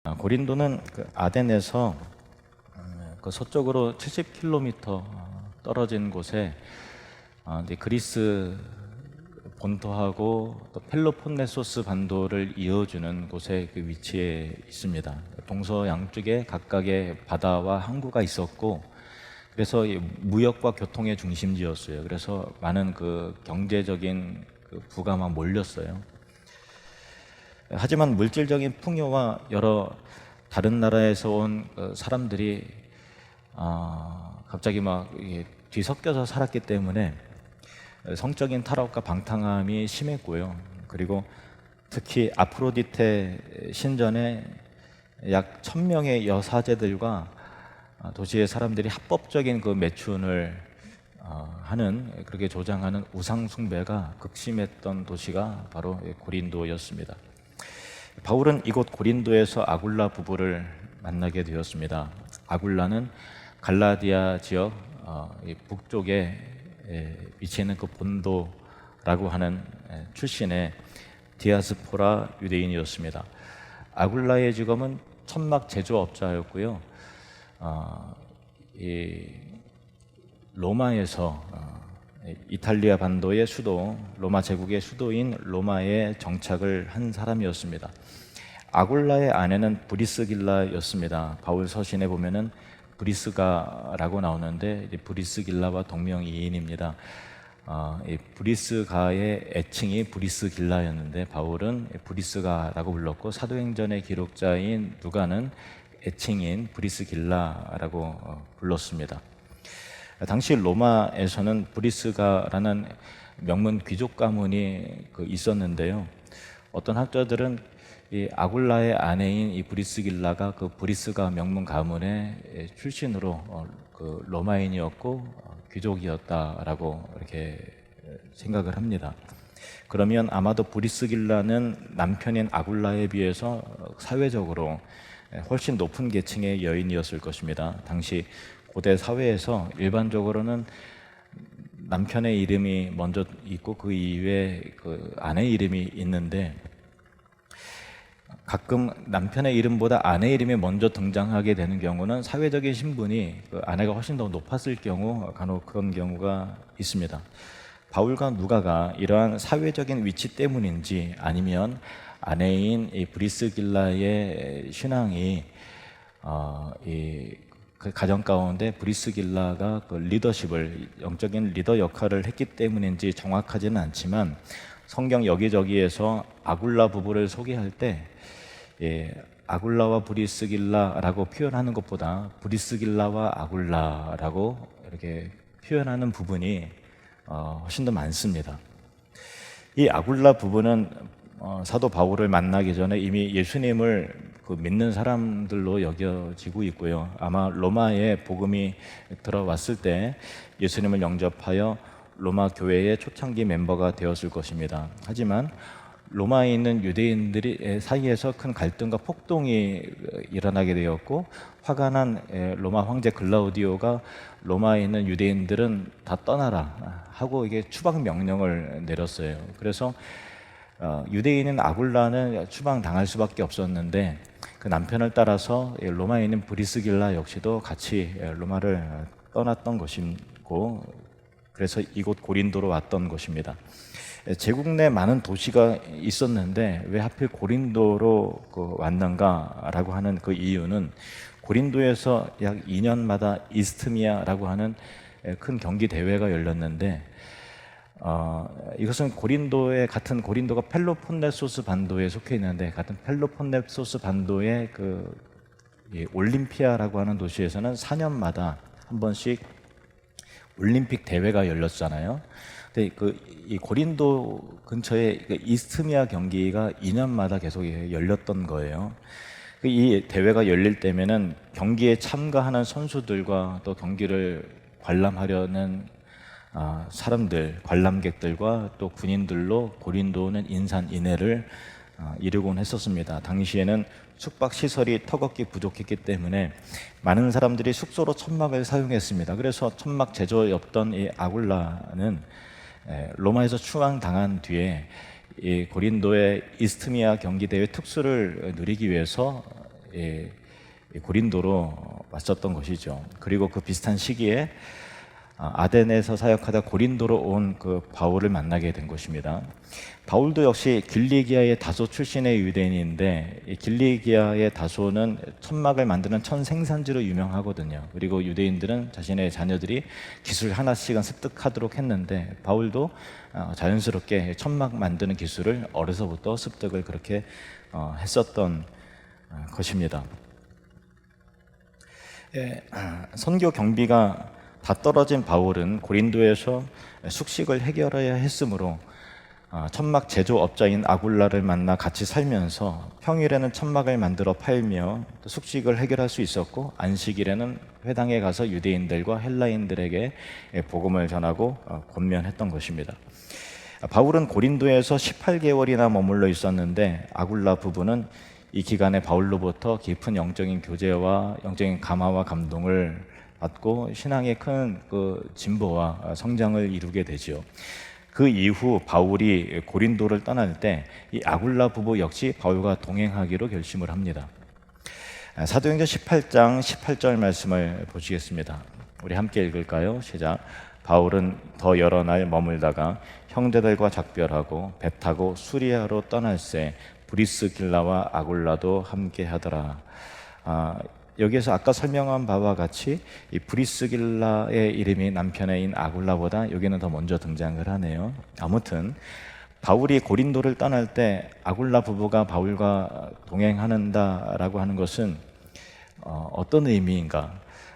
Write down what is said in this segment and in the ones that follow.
고린도는 그 아덴에서 그 서쪽으로 70km 떨어진 곳에 이제 그리스 본토하고 또 펠로폰네소스 반도를 이어주는 곳에 그 위치해 있습니다. 동서 양쪽에 각각의 바다와 항구가 있었고, 그래서 무역과 교통의 중심지였어요. 그래서 많은 그 경제적인 그 부가 막 몰렸어요. 하지만 물질적인 풍요와 여러 다른 나라에서 온 사람들이 갑자기 막 뒤섞여서 살았기 때문에 성적인 타락과 방탕함이 심했고요. 그리고 특히 아프로디테 신전에 약 1000명의 여사제들과 도시의 사람들이 합법적인 그 매춘을 하는, 그렇게 조장하는 우상 숭배가 극심했던 도시가 바로 고린도였습니다. 바울은 이곳 고린도에서 아굴라 부부를 만나게 되었습니다. 아굴라는 갈라디아 지역 북쪽에 위치해 있는 그 본도라고 하는 출신의 디아스포라 유대인이었습니다. 아굴라의 직업은 천막 제조업자였고요. 이 로마에서 이탈리아 반도의 수도, 로마 제국의 수도인 로마에 정착을 한 사람이었습니다. 아굴라의 아내는 브리스길라였습니다. 바울 서신에 보면은 브리스가라고 나오는데 브리스길라와 동명이인입니다. 이 브리스가의 애칭이 브리스길라였는데 바울은 브리스가라고 불렀고, 사도행전의 기록자인 누가는 애칭인 브리스길라라고 불렀습니다. 당시 로마에서는 브리스가라는 명문 귀족 가문이 있었는데요. 어떤 학자들은 이 아굴라의 아내인 이 브리스길라가 그 브리스가 명문 가문의 출신으로 그 로마인이었고 귀족이었다라고 이렇게 생각을 합니다. 그러면 아마도 브리스길라는 남편인 아굴라에 비해서 사회적으로 훨씬 높은 계층의 여인이었을 것입니다. 당시 고대 사회에서 일반적으로는 남편의 이름이 먼저 있고 그 이후에 그 아내 이름이 있는데, 가끔 남편의 이름보다 아내 이름이 먼저 등장하게 되는 경우는 사회적인 신분이 그 아내가 훨씬 더 높았을 경우 간혹 그런 경우가 있습니다. 바울과 누가가 이러한 사회적인 위치 때문인지 아니면 아내인 이 브리스길라의 신앙이 그 가정 가운데 브리스길라가 그 리더십을, 영적인 리더 역할을 했기 때문인지 정확하지는 않지만, 성경 여기저기에서 아굴라 부부를 소개할 때 아굴라와 브리스길라라고 표현하는 것보다 브리스길라와 아굴라라고 이렇게 표현하는 부분이 훨씬 더 많습니다. 이 아굴라 부부는 사도 바울을 만나기 전에 이미 예수님을 믿는 사람들로 여겨지고 있고요. 아마 로마에 복음이 들어왔을 때 예수님을 영접하여 로마 교회의 초창기 멤버가 되었을 것입니다. 하지만 로마에 있는 유대인들이 사이에서 큰 갈등과 폭동이 일어나게 되었고, 화가 난 로마 황제 글라우디오가 로마에 있는 유대인들은 다 떠나라 하고 이게 추방 명령을 내렸어요. 그래서 유대인인 아굴라는 추방당할 수밖에 없었는데, 그 남편을 따라서 로마에 있는 브리스길라 역시도 같이 로마를 떠났던 것이고, 그래서 이곳 고린도로 왔던 것입니다. 제국 내 많은 도시가 있었는데 왜 하필 고린도로 왔는가라고 하는 그 이유는, 고린도에서 약 2년마다 이스트미아라고 하는 큰 경기 대회가 열렸는데, 이것은 같은 고린도가 펠로폰네소스 반도에 속해 있는데, 같은 펠로폰네소스 반도의 올림피아라고 하는 도시에서는 4년마다 한 번씩 올림픽 대회가 열렸잖아요. 근데 이 고린도 근처에 이스트미아 경기가 2년마다 계속 열렸던 거예요. 이 대회가 열릴 때면은 경기에 참가하는 선수들과 또 경기를 관람하려는 사람들, 관람객들과 또 군인들로 고린도는 인산인해를 이루곤 했었습니다. 당시에는 숙박 시설이 턱없이 부족했기 때문에 많은 사람들이 숙소로 천막을 사용했습니다. 그래서 천막 제조였던 이 아굴라는 로마에서 추방당한 뒤에 이 고린도의 이스트미아 경기대회 특수를 누리기 위해서 고린도로 왔었던 것이죠. 그리고 그 비슷한 시기에 아덴에서 사역하다 고린도로 온 그 바울을 만나게 된 것입니다. 바울도 역시 길리기아의 다소 출신의 유대인인데, 이 길리기아의 다소는 천막을 만드는 천생산지로 유명하거든요. 그리고 유대인들은 자신의 자녀들이 기술 하나씩은 습득하도록 했는데, 바울도 자연스럽게 천막 만드는 기술을 어려서부터 습득을 그렇게 했었던 것입니다. 선교 경비가 다 떨어진 바울은 고린도에서 숙식을 해결해야 했으므로 천막 제조업자인 아굴라를 만나 같이 살면서 평일에는 천막을 만들어 팔며 또 숙식을 해결할 수 있었고, 안식일에는 회당에 가서 유대인들과 헬라인들에게 복음을 전하고 권면했던 것입니다. 바울은 고린도에서 18개월이나 머물러 있었는데, 아굴라 부부는 이 기간에 바울로부터 깊은 영적인 교제와 영적인 감화와 감동을 받고 신앙의 큰 진보와 성장을 이루게 되죠. 그 이후 바울이 고린도를 떠날 때 이 아굴라 부부 역시 바울과 동행하기로 결심을 합니다. 사도행전 18장 18절 말씀을 보시겠습니다. 우리 함께 읽을까요? 시작. 바울은 더 여러 날 머물다가 형제들과 작별하고 배 타고 수리아로 떠날새 브리스길라와 아굴라도 함께 하더라. 여기에서 아까 설명한 바와 같이 이 브리스길라의 이름이 남편애인 아굴라보다 여기는 더 먼저 등장을 하네요. 아무튼 바울이 고린도를 떠날 때 아굴라 부부가 바울과 동행한다라고 하는 것은 어떤 의미인가?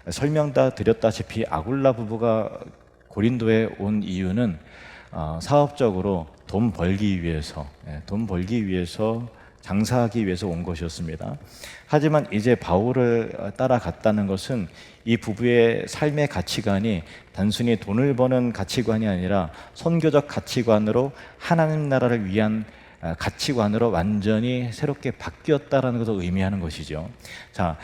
설명 다 드렸다시피 아굴라 부부가 고린도에 온 이유는 사업적으로 돈 벌기 위해서 장사하기 위해서 온 것이었습니다. 하지만 이제 바울을 따라갔다는 것은 이 부부의 삶의 가치관이 단순히 돈을 버는 가치관이 아니라 선교적 가치관으로 하나님 나라를 위한 가치관으로 완전히 새롭게 바뀌었다는 것을 의미하는 것이죠. 자,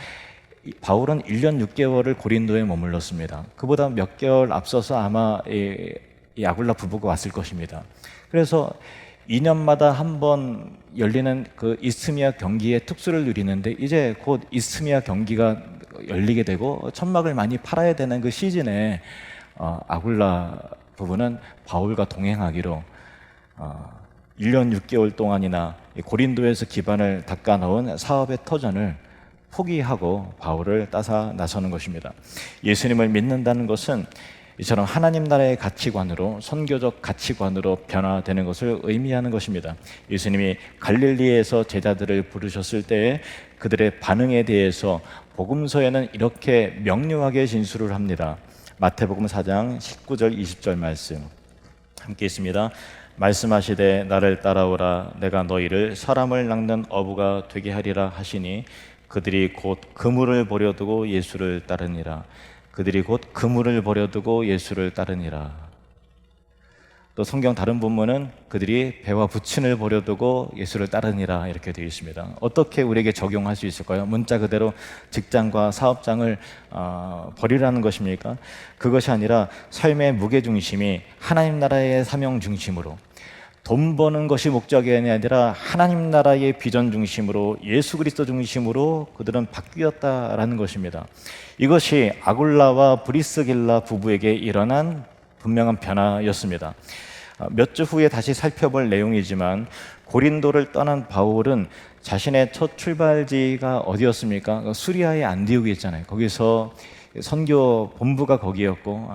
바울은 1년 6개월을 고린도에 머물렀습니다. 그보다 몇 개월 앞서서 아마 이 아굴라 부부가 왔을 것입니다. 그래서 2년마다 한 번 열리는 그 이스미아 경기의 특수를 누리는데, 이제 곧 이스미아 경기가 열리게 되고 천막을 많이 팔아야 되는 그 시즌에 아굴라 부부는 바울과 동행하기로 1년 6개월 동안이나 고린도에서 기반을 닦아 놓은 사업의 터전을 포기하고 바울을 따라 나서는 것입니다. 예수님을 믿는다는 것은 이처럼 하나님 나라의 가치관으로, 선교적 가치관으로 변화되는 것을 의미하는 것입니다. 예수님이 갈릴리에서 제자들을 부르셨을 때에 그들의 반응에 대해서 복음서에는 이렇게 명료하게 진술을 합니다. 마태복음 4장 19절 20절 말씀 함께 있습니다. 말씀하시되 나를 따라오라. 내가 너희를 사람을 낚는 어부가 되게 하리라 하시니 그들이 곧 그물을 버려두고 예수를 따르니라. 그들이 곧 그물을 버려두고 예수를 따르니라. 또 성경 다른 본문은 그들이 배와 부친을 버려두고 예수를 따르니라 이렇게 되어 있습니다. 어떻게 우리에게 적용할 수 있을까요? 문자 그대로 직장과 사업장을 버리라는 것입니까? 그것이 아니라 삶의 무게중심이 하나님 나라의 사명 중심으로, 돈 버는 것이 목적이 아니라 하나님 나라의 비전 중심으로, 예수 그리스도 중심으로 그들은 바뀌었다라는 것입니다. 이것이 아굴라와 브리스길라 부부에게 일어난 분명한 변화였습니다. 몇 주 후에 다시 살펴볼 내용이지만 고린도를 떠난 바울은 자신의 첫 출발지가 어디였습니까? 수리아의 안디옥이 있잖아요. 거기서 선교 본부가 거기였고,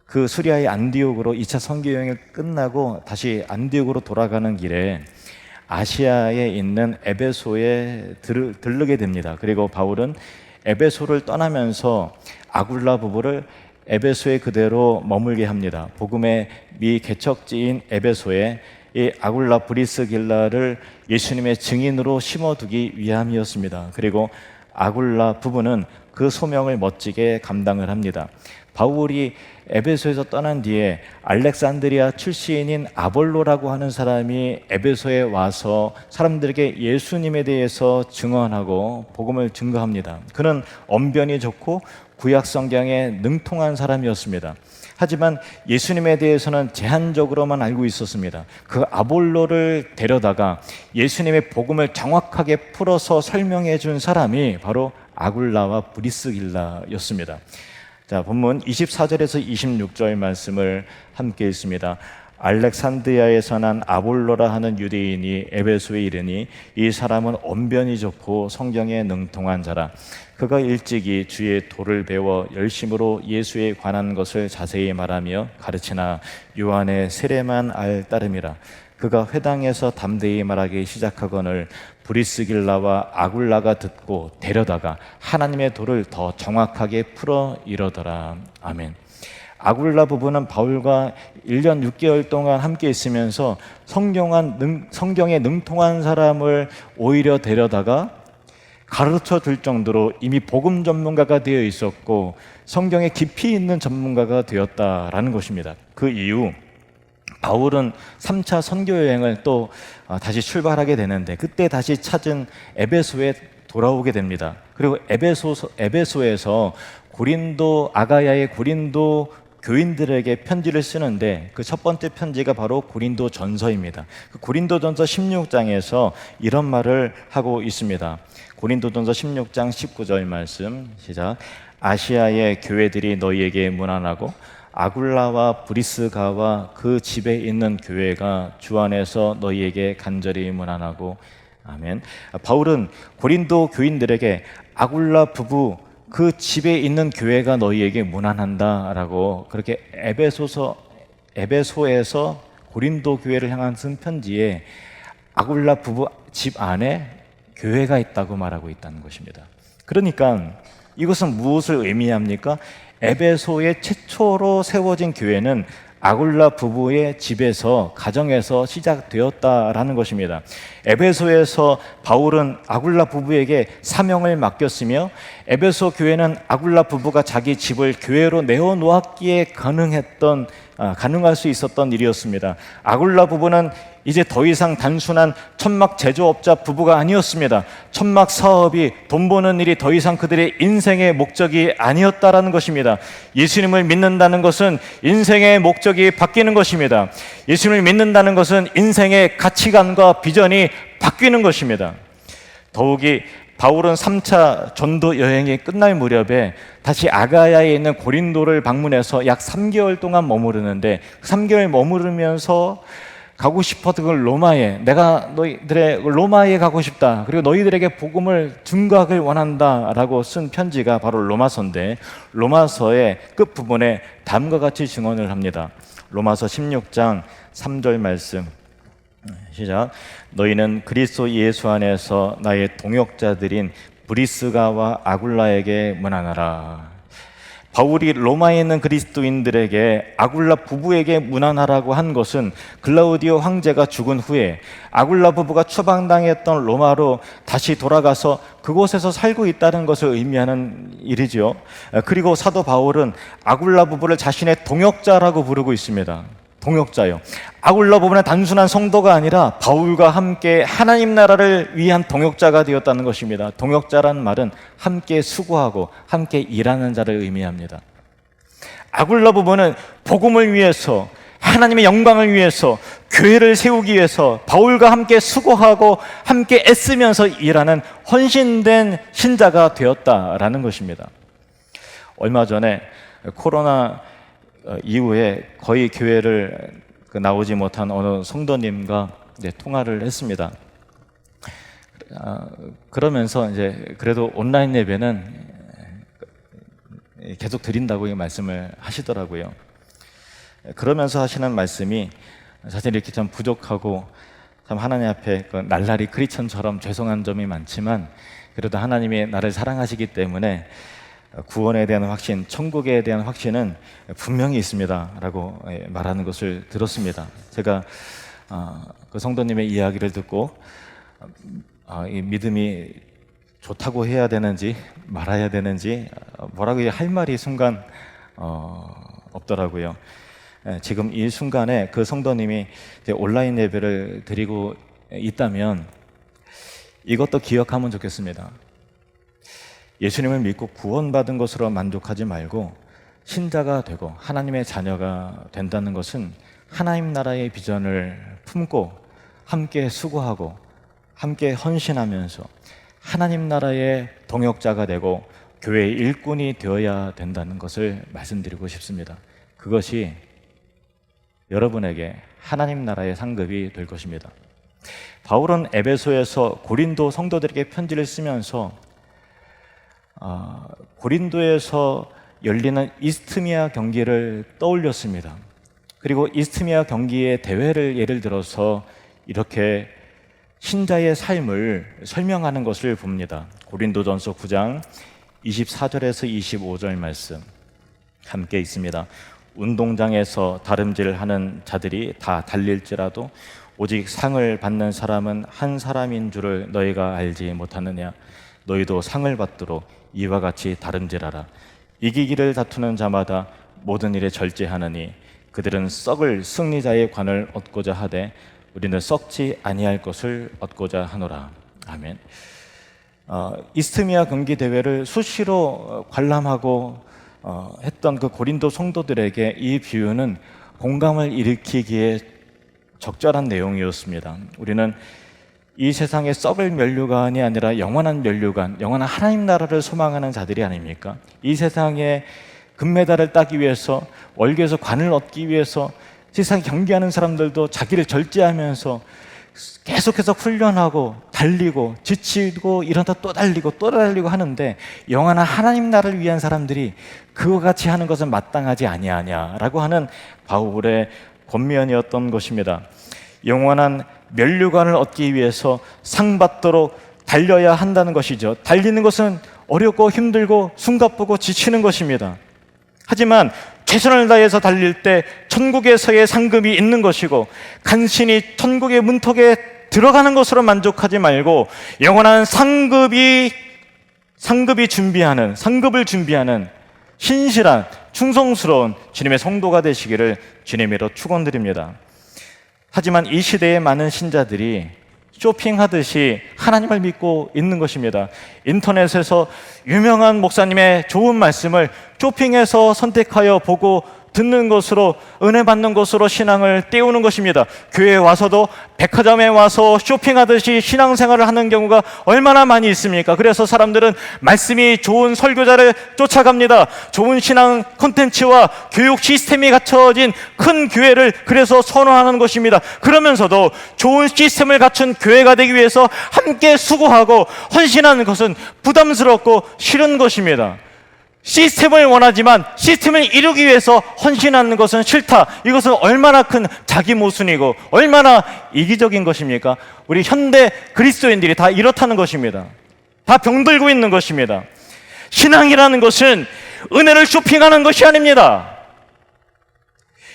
그 수리아의 안디옥으로 2차 선교 여행이 끝나고 다시 안디옥으로 돌아가는 길에 아시아에 있는 에베소에 들르게 됩니다. 그리고 바울은 에베소를 떠나면서 아굴라 부부를 에베소에 그대로 머물게 합니다. 복음의 미 개척지인 에베소에 이 아굴라 브리스길라를 예수님의 증인으로 심어두기 위함이었습니다. 그리고 아굴라 부부는 그 소명을 멋지게 감당을 합니다. 바울이 에베소에서 떠난 뒤에 알렉산드리아 출신인 아볼로라고 하는 사람이 에베소에 와서 사람들에게 예수님에 대해서 증언하고 복음을 증거합니다. 그는 언변이 좋고 구약 성경에 능통한 사람이었습니다. 하지만 예수님에 대해서는 제한적으로만 알고 있었습니다. 그 아볼로를 데려다가 예수님의 복음을 정확하게 풀어서 설명해 준 사람이 바로 아굴라와 브리스길라였습니다. 자, 본문 24절에서 26절 말씀을 함께 읽습니다. 알렉산드리아에서 난 아볼로라 하는 유대인이 에베소에 이르니 이 사람은 언변이 좋고 성경에 능통한 자라. 그가 일찍이 주의 도를 배워 열심으로 예수에 관한 것을 자세히 말하며 가르치나 요한의 세례만 알 따름이라. 그가 회당에서 담대히 말하기 시작하거늘 브리스길라와 아굴라가 듣고 데려다가 하나님의 도를 더 정확하게 풀어 이러더라. 아멘. 아굴라 부부는 바울과 1년 6개월 동안 함께 있으면서 성경에 능통한 사람을 오히려 데려다가 가르쳐 줄 정도로 이미 복음 전문가가 되어 있었고 성경에 깊이 있는 전문가가 되었다라는 것입니다. 그 이후 바울은 3차 선교 여행을 또 다시 출발하게 되는데 그때 다시 찾은 에베소에 돌아오게 됩니다. 그리고 에베소에서 아가야의 고린도 교인들에게 편지를 쓰는데 그 첫 번째 편지가 바로 고린도 전서입니다. 그 고린도 전서 16장에서 이런 말을 하고 있습니다. 고린도 전서 16장 19절 말씀 시작. 아시아의 교회들이 너희에게 문안하고 아굴라와 브리스가와 그 집에 있는 교회가 주 안에서 너희에게 간절히 문안하고 아멘. 바울은 고린도 교인들에게 아굴라 부부 그 집에 있는 교회가 너희에게 문안한다라고 그렇게 에베소에서 고린도 교회를 향한 쓴 편지에 아굴라 부부 집 안에 교회가 있다고 말하고 있다는 것입니다. 그러니까 이것은 무엇을 의미합니까? 에베소의 최초로 세워진 교회는 아굴라 부부의 집에서 가정에서 시작되었다라는 것입니다. 에베소에서 바울은 아굴라 부부에게 사명을 맡겼으며 에베소 교회는 아굴라 부부가 자기 집을 교회로 내어놓았기에 가능할 수 있었던 일이었습니다. 아굴라 부부는 이제 더 이상 단순한 천막 제조업자 부부가 아니었습니다. 천막 사업이 돈 버는 일이 더 이상 그들의 인생의 목적이 아니었다라는 것입니다. 예수님을 믿는다는 것은 인생의 목적이 바뀌는 것입니다. 예수님을 믿는다는 것은 인생의 가치관과 비전이 바뀌는 것입니다. 더욱이 바울은 3차 전도 여행이 끝날 무렵에 다시 아가야에 있는 고린도를 방문해서 약 3개월 동안 머무르는데 3개월 머무르면서 가고 싶었던 걸 내가 너희들의 로마에 가고 싶다. 그리고 너희들에게 복음을 증거하길 원한다라고 쓴 편지가 바로 로마서인데 로마서의 끝부분에 다음과 같이 증언을 합니다. 로마서 16장 3절 말씀 시작. 너희는 그리스도 예수 안에서 나의 동역자들인 브리스가와 아굴라에게 문안하라. 바울이 로마에 있는 그리스도인들에게 아굴라 부부에게 문안하라고 한 것은 글라우디오 황제가 죽은 후에 아굴라 부부가 추방당했던 로마로 다시 돌아가서 그곳에서 살고 있다는 것을 의미하는 일이죠. 그리고 사도 바울은 아굴라 부부를 자신의 동역자라고 부르고 있습니다. 동역자요. 아굴라 부부는 단순한 성도가 아니라 바울과 함께 하나님 나라를 위한 동역자가 되었다는 것입니다. 동역자란 말은 함께 수고하고 함께 일하는 자를 의미합니다. 아굴라 부부는 복음을 위해서 하나님의 영광을 위해서 교회를 세우기 위해서 바울과 함께 수고하고 함께 애쓰면서 일하는 헌신된 신자가 되었다라는 것입니다. 얼마 전에 코로나 이후에 거의 교회를 나오지 못한 어느 성도님과 통화를 했습니다. 그러면서 이제 그래도 온라인 예배는 계속 드린다고 말씀을 하시더라고요. 그러면서 하시는 말씀이 자신이 이렇게 참 부족하고 참 하나님 앞에 날라리 크리스천처럼 죄송한 점이 많지만 그래도 하나님이 나를 사랑하시기 때문에 구원에 대한 확신, 천국에 대한 확신은 분명히 있습니다 라고 말하는 것을 들었습니다. 제가 그 성도님의 이야기를 듣고 이 믿음이 좋다고 해야 되는지 말아야 되는지 뭐라고 할 말이 순간 없더라고요. 지금 이 순간에 그 성도님이 온라인 예배를 드리고 있다면 이것도 기억하면 좋겠습니다. 예수님을 믿고 구원받은 것으로 만족하지 말고 신자가 되고 하나님의 자녀가 된다는 것은 하나님 나라의 비전을 품고 함께 수고하고 함께 헌신하면서 하나님 나라의 동역자가 되고 교회의 일꾼이 되어야 된다는 것을 말씀드리고 싶습니다. 그것이 여러분에게 하나님 나라의 상급이 될 것입니다. 바울은 에베소에서 고린도 성도들에게 편지를 쓰면서 고린도에서 열리는 이스트미아 경기를 떠올렸습니다. 그리고 이스트미아 경기의 대회를 예를 들어서 이렇게 신자의 삶을 설명하는 것을 봅니다. 고린도전서 9장 24절에서 25절 말씀 함께 있습니다. 운동장에서 다름질하는 자들이 다 달릴지라도 오직 상을 받는 사람은 한 사람인 줄을 너희가 알지 못하느냐. 너희도 상을 받도록 이와 같이 다름질하라. 이기기를 다투는 자마다 모든 일에 절제하느니 그들은 썩을 승리자의 관을 얻고자 하되 우리는 썩지 아니할 것을 얻고자 하노라. 아멘. 이스트미아 경기 대회를 수시로 관람하고 했던 그 고린도 성도들에게 이 비유는 공감을 일으키기에 적절한 내용이었습니다. 우리는 이 세상의 썩을 면류관이 아니라 영원한 면류관, 영원한 하나님 나라를 소망하는 자들이 아닙니까? 이 세상에 금메달을 따기 위해서, 월계에서 관을 얻기 위해서 세상 경기하는 사람들도 자기를 절제하면서 계속해서 훈련하고 달리고 지치고 이러다 또 달리고 또 달리고 하는데 영원한 하나님 나라를 위한 사람들이 그와 같이 하는 것은 마땅하지 아니하냐라고 하는 바울의 권면이었던 것입니다. 영원한 면류관을 얻기 위해서 상 받도록 달려야 한다는 것이죠. 달리는 것은 어렵고 힘들고 숨가쁘고 지치는 것입니다. 하지만 최선을 다해서 달릴 때 천국에서의 상급이 있는 것이고 간신히 천국의 문턱에 들어가는 것으로 만족하지 말고 영원한 상급을 준비하는 신실한 충성스러운 주님의 성도가 되시기를 주님으로 축원드립니다. 하지만 이 시대의 많은 신자들이 쇼핑하듯이 하나님을 믿고 있는 것입니다. 인터넷에서 유명한 목사님의 좋은 말씀을 쇼핑해서 선택하여 보고 듣는 것으로, 은혜 받는 것으로 신앙을 띄우는 것입니다. 교회에 와서도 백화점에 와서 쇼핑하듯이 신앙생활을 하는 경우가 얼마나 많이 있습니까? 그래서 사람들은 말씀이 좋은 설교자를 쫓아갑니다. 좋은 신앙 콘텐츠와 교육 시스템이 갖춰진 큰 교회를 그래서 선호하는 것입니다. 그러면서도 좋은 시스템을 갖춘 교회가 되기 위해서 함께 수고하고 헌신하는 것은 부담스럽고 싫은 것입니다. 시스템을 원하지만 시스템을 이루기 위해서 헌신하는 것은 싫다. 이것은 얼마나 큰 자기 모순이고 얼마나 이기적인 것입니까? 우리 현대 그리스도인들이 다 이렇다는 것입니다. 다 병들고 있는 것입니다. 신앙이라는 것은 은혜를 쇼핑하는 것이 아닙니다.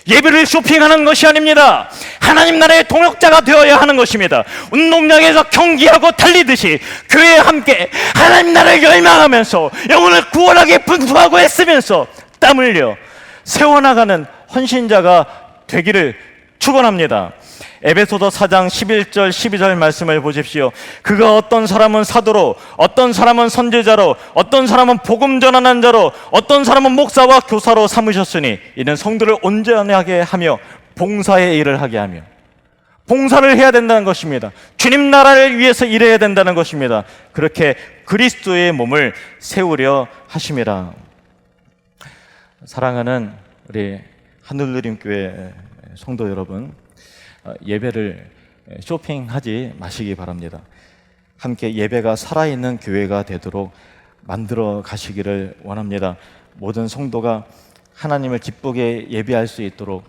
예배를 쇼핑하는 것이 아닙니다. 하나님 나라의 동역자가 되어야 하는 것입니다. 운동장에서 경기하고 달리듯이 교회에 함께 하나님 나라를 열망하면서 영혼을 구원하게 분투하고 애쓰면서 땀 흘려 세워나가는 헌신자가 되기를 축원합니다. 에베소서 4장 11절 12절 말씀을 보십시오. 그가 어떤 사람은 사도로, 어떤 사람은 선지자로, 어떤 사람은 복음 전하는 자로, 어떤 사람은 목사와 교사로 삼으셨으니 이는 성도를 온전하게 하며 봉사의 일을 하게 하며, 봉사를 해야 된다는 것입니다. 주님 나라를 위해서 일해야 된다는 것입니다. 그렇게 그리스도의 몸을 세우려 하심이라. 사랑하는 우리 하늘누림교회 성도 여러분, 예배를 쇼핑하지 마시기 바랍니다. 함께 예배가 살아있는 교회가 되도록 만들어 가시기를 원합니다. 모든 성도가 하나님을 기쁘게 예배할 수 있도록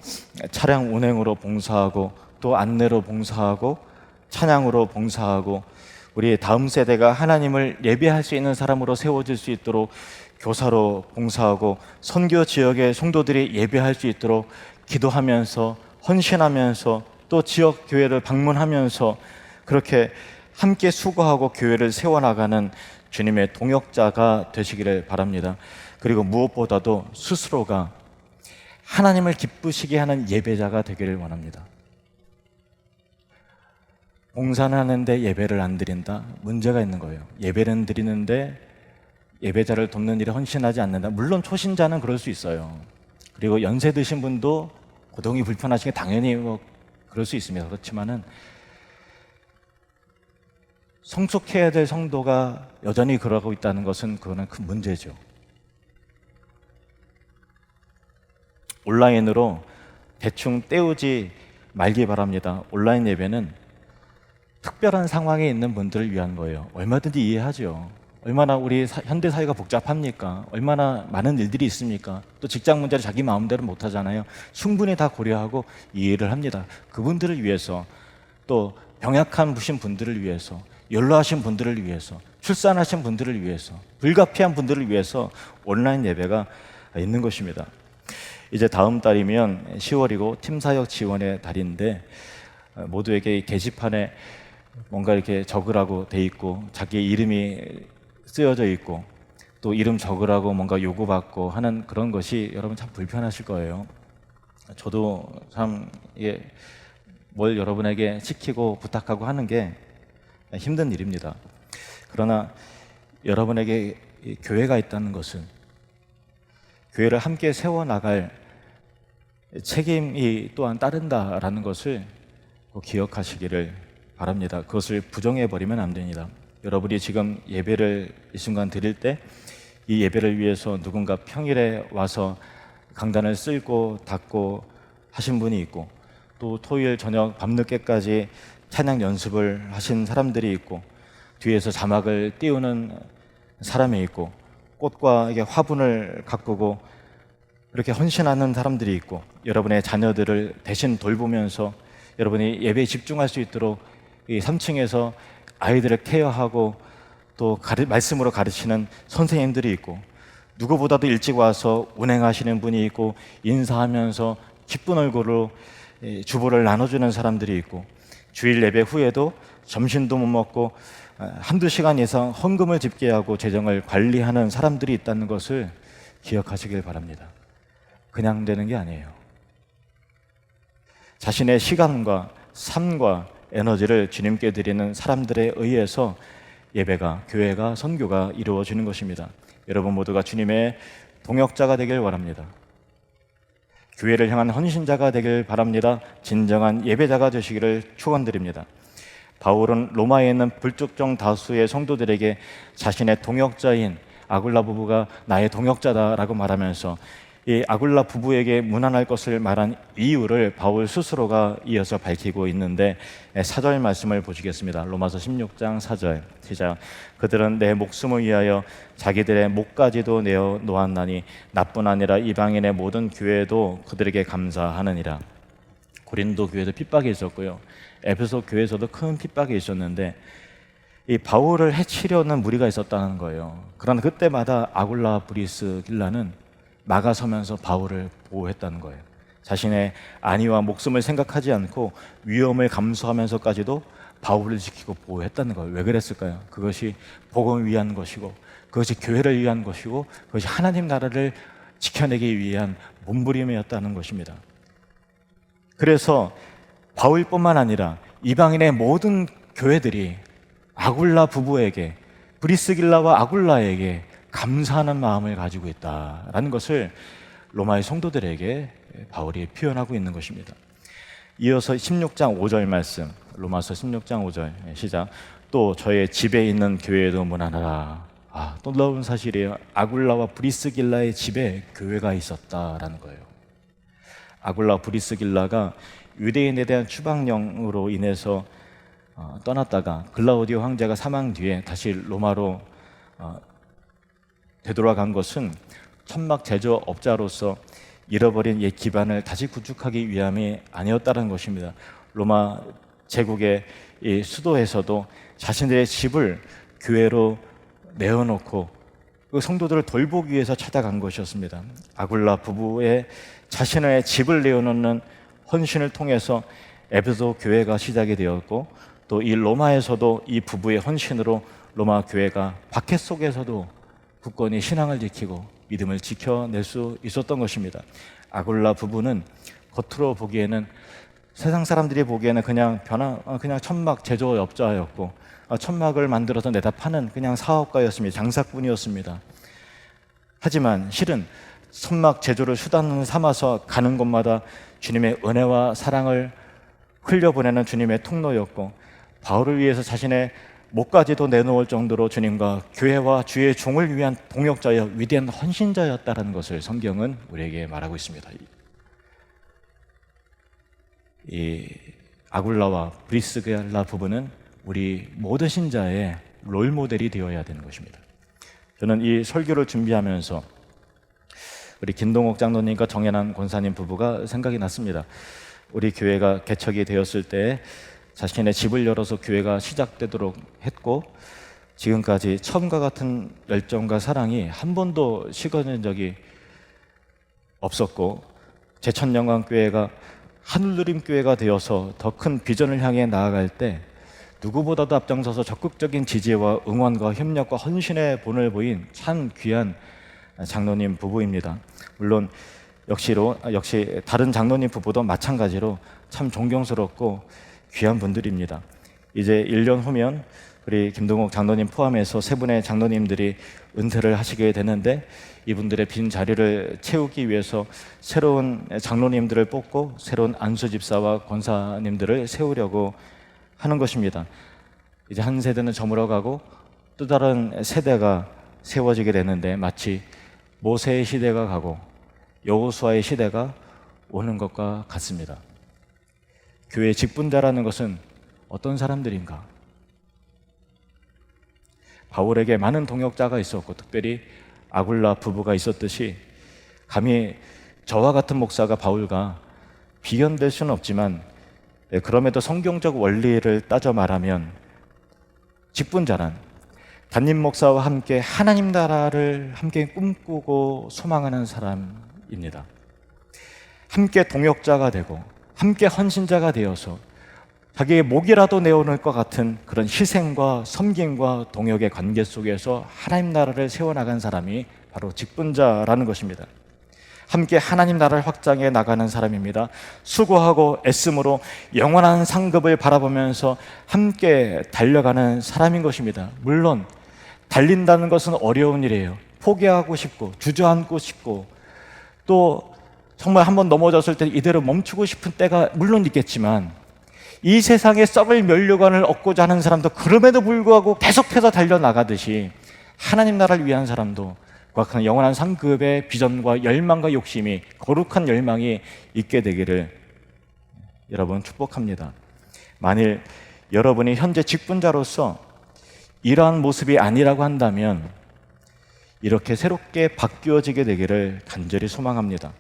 차량 운행으로 봉사하고 또 안내로 봉사하고 찬양으로 봉사하고 우리 다음 세대가 하나님을 예배할 수 있는 사람으로 세워질 수 있도록 교사로 봉사하고 선교 지역의 성도들이 예배할 수 있도록 기도하면서 헌신하면서 또 지역 교회를 방문하면서 그렇게 함께 수고하고 교회를 세워나가는 주님의 동역자가 되시기를 바랍니다. 그리고 무엇보다도 스스로가 하나님을 기쁘시게 하는 예배자가 되기를 원합니다. 봉사는 하는데 예배를 안 드린다? 문제가 있는 거예요. 예배는 드리는데 예배자를 돕는 일에 헌신하지 않는다. 물론 초신자는 그럴 수 있어요. 그리고 연세 드신 분도 고동이 불편하시게 당연히 뭐 그럴 수 있습니다. 그렇지만은 성숙해야 될 성도가 여전히 그러고 있다는 것은 그거는 큰 문제죠. 온라인으로 대충 때우지 말기 바랍니다. 온라인 예배는 특별한 상황에 있는 분들을 위한 거예요. 얼마든지 이해하죠. 얼마나 우리 현대 사회가 복잡합니까? 얼마나 많은 일들이 있습니까? 또 직장 문제를 자기 마음대로 못 하잖아요. 충분히 다 고려하고 이해를 합니다. 그분들을 위해서, 또 병약한 부신 분들을 위해서, 연로하신 분들을 위해서, 출산하신 분들을 위해서, 불가피한 분들을 위해서 온라인 예배가 있는 것입니다. 이제 다음 달이면 10월이고 팀사역 지원의 달인데, 모두에게 게시판에 뭔가 이렇게 적으라고 돼 있고 자기의 이름이 쓰여져 있고 또 이름 적으라고 뭔가 요구받고 하는 그런 것이 여러분 참 불편하실 거예요. 저도 참 뭘 여러분에게 시키고 부탁하고 하는 게 힘든 일입니다. 그러나 여러분에게 교회가 있다는 것은 교회를 함께 세워나갈 책임이 또한 따른다라는 것을 꼭 기억하시기를 바랍니다. 그것을 부정해버리면 안 됩니다. 여러분이 지금 예배를 이 순간 드릴 때 이 예배를 위해서 누군가 평일에 와서 강단을 쓸고 닫고 하신 분이 있고, 또 토요일 저녁 밤늦게까지 찬양 연습을 하신 사람들이 있고, 뒤에서 자막을 띄우는 사람이 있고, 꽃과 이게 화분을 가꾸고 이렇게 헌신하는 사람들이 있고, 여러분의 자녀들을 대신 돌보면서 여러분이 예배에 집중할 수 있도록 이 3층에서 아이들을 케어하고 또 말씀으로 가르치는 선생님들이 있고, 누구보다도 일찍 와서 운행하시는 분이 있고, 인사하면서 기쁜 얼굴로 주보를 나눠주는 사람들이 있고, 주일 예배 후에도 점심도 못 먹고 한두 시간 이상 헌금을 집계하고 재정을 관리하는 사람들이 있다는 것을 기억하시길 바랍니다. 그냥 되는 게 아니에요. 자신의 시간과 삶과 에너지를 주님께 드리는 사람들에 의해서 예배가, 교회가, 선교가 이루어지는 것입니다. 여러분 모두가 주님의 동역자가 되길 바랍니다. 교회를 향한 헌신자가 되길 바랍니다. 진정한 예배자가 되시기를 축원드립니다. 바울은 로마에 있는 불특정 다수의 성도들에게 자신의 동역자인 아굴라 부부가 나의 동역자다라고 말하면서 이 아굴라 부부에게 무난할 것을 말한 이유를 바울 스스로가 이어서 밝히고 있는데, 4절 말씀을 보시겠습니다. 로마서 16장 4절 시작. 그들은 내 목숨을 위하여 자기들의 목까지도 내어 놓았나니 나뿐 아니라 이방인의 모든 교회도 그들에게 감사하느니라. 고린도 교회도 핍박이 있었고요, 에베소 교회에서도 큰 핍박이 있었는데 이 바울을 해치려는 무리가 있었다는 거예요. 그러나 그때마다 아굴라 브리스길라는 막아서면서 바울을 보호했다는 거예요. 자신의 안위와 목숨을 생각하지 않고 위험을 감수하면서까지도 바울을 지키고 보호했다는 거예요. 왜 그랬을까요? 그것이 복음을 위한 것이고, 그것이 교회를 위한 것이고, 그것이 하나님 나라를 지켜내기 위한 몸부림이었다는 것입니다. 그래서 바울뿐만 아니라 이방인의 모든 교회들이 아굴라 부부에게, 브리스길라와 아굴라에게 감사하는 마음을 가지고 있다라는 것을 로마의 성도들에게 바울이 표현하고 있는 것입니다. 이어서 16장 5절 말씀, 로마서 16장 5절 시작. 또 저의 집에 있는 교회도 무난하라. 또 놀라운 사실이에요. 아굴라와 브리스길라의 집에 교회가 있었다라는 거예요. 아굴라 브리스길라가 유대인에 대한 추방령으로 인해서 떠났다가 글라우디오 황제가 사망 뒤에 다시 로마로 되돌아간 것은 천막 제조업자로서 잃어버린 옛 기반을 다시 구축하기 위함이 아니었다는 것입니다. 로마 제국의 이 수도에서도 자신들의 집을 교회로 내어놓고 그 성도들을 돌보기 위해서 찾아간 것이었습니다. 아굴라 부부의 자신의 집을 내어놓는 헌신을 통해서 에베소 교회가 시작이 되었고, 또 이 로마에서도 이 부부의 헌신으로 로마 교회가 박해 속에서도 굳건히 신앙을 지키고 믿음을 지켜낼 수 있었던 것입니다. 아굴라 부부는 겉으로 보기에는 세상 사람들이 보기에는 그냥 천막 제조업자였고 천막을 만들어서 내다 파는 그냥 사업가였습니다. 장사꾼이었습니다. 하지만 실은 천막 제조를 수단으로 삼아서 가는 곳마다 주님의 은혜와 사랑을 흘려보내는 주님의 통로였고, 바울을 위해서 자신의 목까지도 내놓을 정도로 주님과 교회와 주의 종을 위한 동역자여 위대한 헌신자였다는 것을 성경은 우리에게 말하고 있습니다. 이 아굴라와 브리스길라 부부는 우리 모든 신자의 롤모델이 되어야 되는 것입니다. 저는 이 설교를 준비하면서 우리 김동옥 장로님과 정연한 권사님 부부가 생각이 났습니다. 우리 교회가 개척이 되었을 때 자신의 집을 열어서 교회가 시작되도록 했고, 지금까지 처음과 같은 열정과 사랑이 한 번도 식어진 적이 없었고, 제천영광교회가 하늘누림교회가 되어서 더 큰 비전을 향해 나아갈 때 누구보다도 앞장서서 적극적인 지지와 응원과 협력과 헌신의 본을 보인 참 귀한 장로님 부부입니다. 물론 역시 다른 장로님 부부도 마찬가지로 참 존경스럽고 귀한 분들입니다. 이제 1년 후면 우리 김동욱 장로님 포함해서 세 분의 장로님들이 은퇴를 하시게 되는데, 이분들의 빈 자리를 채우기 위해서 새로운 장로님들을 뽑고 새로운 안수집사와 권사님들을 세우려고 하는 것입니다. 이제 한 세대는 저물어가고 또 다른 세대가 세워지게 되는데, 마치 모세의 시대가 가고 여호수아의 시대가 오는 것과 같습니다. 교회의 직분자라는 것은 어떤 사람들인가? 바울에게 많은 동역자가 있었고, 특별히 아굴라 부부가 있었듯이 감히 저와 같은 목사가 바울과 비견될 수는 없지만, 그럼에도 성경적 원리를 따져 말하면 직분자란 담임 목사와 함께 하나님 나라를 함께 꿈꾸고 소망하는 사람입니다. 함께 동역자가 되고 함께 헌신자가 되어서 자기의 목이라도 내어놓을 것 같은 그런 희생과 섬김과 동역의 관계 속에서 하나님 나라를 세워나간 사람이 바로 직분자라는 것입니다. 함께 하나님 나라를 확장해 나가는 사람입니다. 수고하고 애씀으로 영원한 상급을 바라보면서 함께 달려가는 사람인 것입니다. 물론 달린다는 것은 어려운 일이에요. 포기하고 싶고 주저앉고 싶고, 또 정말 한번 넘어졌을 때 이대로 멈추고 싶은 때가 물론 있겠지만, 이 세상에 썩을 면류관을 얻고자 하는 사람도 그럼에도 불구하고 계속해서 달려나가듯이 하나님 나라를 위한 사람도 그와 영원한 상급의 비전과 열망과 욕심이, 거룩한 열망이 있게 되기를 여러분 축복합니다. 만일 여러분이 현재 직분자로서 이러한 모습이 아니라고 한다면 이렇게 새롭게 바뀌어지게 되기를 간절히 소망합니다.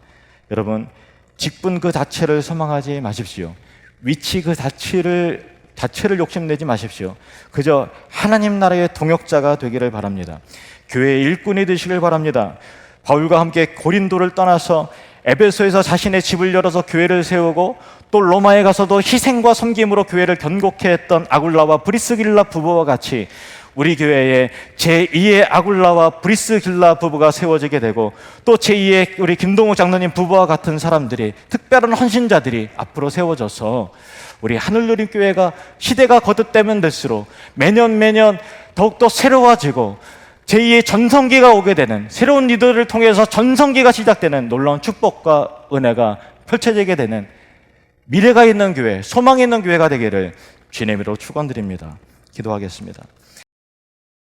여러분, 직분 그 자체를 소망하지 마십시오. 위치 그 자체를 욕심내지 마십시오. 그저 하나님 나라의 동역자가 되기를 바랍니다. 교회의 일꾼이 되시길 바랍니다. 바울과 함께 고린도를 떠나서 에베소에서 자신의 집을 열어서 교회를 세우고, 또 로마에 가서도 희생과 섬김으로 교회를 견고케 했던 아굴라와 브리스길라 부부와 같이 우리 교회에 제2의 아굴라와 브리스길라 부부가 세워지게 되고, 또 제2의 우리 김동욱 장로님 부부와 같은 사람들이, 특별한 헌신자들이 앞으로 세워져서 우리 하늘누림 교회가 시대가 거듭되면 될수록 매년 더욱더 새로워지고 제2의 전성기가 오게 되는, 새로운 리더를 통해서 전성기가 시작되는 놀라운 축복과 은혜가 펼쳐지게 되는 미래가 있는 교회, 소망이 있는 교회가 되기를 주님으로 축원드립니다. 기도하겠습니다.